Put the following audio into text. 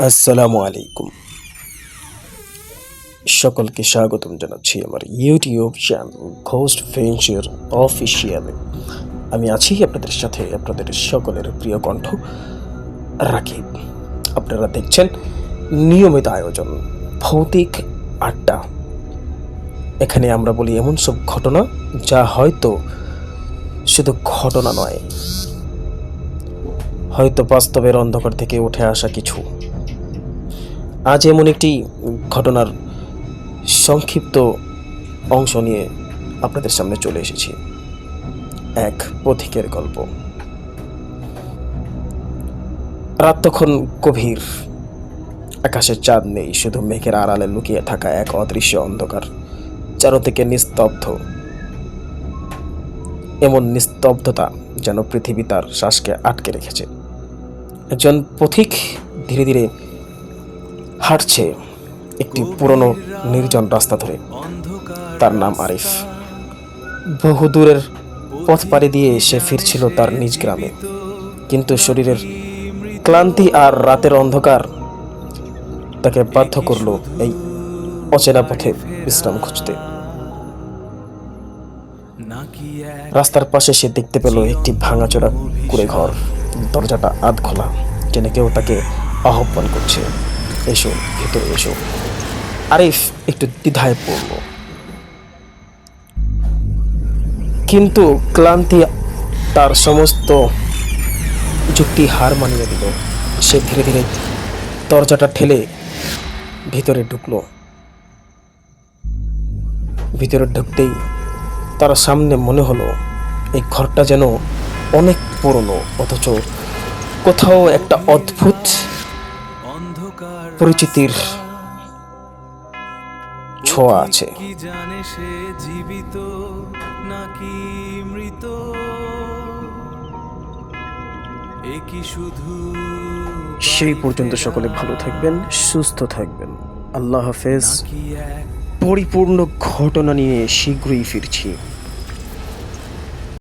আসসালামু আলাইকুম। সকলকে স্বাগতম জানাচ্ছি আমার ইউটিউব চ্যানেল ঘোস্ট ভেঞ্চার অফিসিয়ালে। আমি আছি আপনাদের সাথে, আপনাদের সকলের প্রিয় কণ্ঠ রাকিব। আপনারা দেখছেন নিয়মিত আয়োজন ভৌতিক আড্ডা। এখানে আমরা বলি এমন সব ঘটনা যা হয়তো শুধু ঘটনা নয়, হয়তো বাস্তবের অন্ধকার থেকে উঠে আসা কিছু। আজ এমন একটি ঘটনার সংক্ষিপ্ত অংশ নিয়ে আপনাদের সামনে চলে এসেছি। এক পথিকের গল্প। রাত তখন গভীর, আকাশে চাঁদ নেই, শুধু মেঘের আড়ালে লুকিয়ে থাকা এক অদৃশ্য অন্ধকার। চারদিকে নিস্তব্ধ, এমন নিস্তব্ধতা যেন পৃথিবী তার শ্বাসকে আটকে রেখেছে। একজন পথিক ধীরে ধীরে হাঁটছে একটি পুরনো নির্জন রাস্তা ধরে। তার নাম আরিফ। বহু দূরের পথ পাড়ি দিয়ে সে ফিরছিল তার নিজ গ্রামে, কিন্তু শরীরের ক্লান্তি আর রাতের অন্ধকার তাকে বাধ্য করলো এই অচেনা পথে বিশ্রাম খুঁজতে। রাস্তার পাশে সে দেখতে পেল একটি ভাঙাচোরা কুঁড়ে ঘর। দরজাটা আধ খোলা, যেন কেউ তাকে আহ্বান করছে, এসো, ভেতরে এসো। আরিফ একটু দ্বিধায় পড়ল, কিন্তু ক্লান্তি তার সমস্ত যুক্তি হার মানিয়ে দিল। সে ধীরে ধীরে দরজাটা ঠেলে ভিতরে ঢুকলো। ভিতরে ঢুকতেই তার সামনে মনে হলো এই ঘরটা যেন অনেক পুরনো, অথচ কোথাও একটা অদ্ভুত পরিচিতির ছোঁয়া আছে। সেই পর্যন্ত সকলে ভালো থাকবেন, সুস্থ থাকবেন। আল্লাহ হাফেজ। পরিপূর্ণ ঘটনা নিয়ে শীঘ্রই ফিরছি।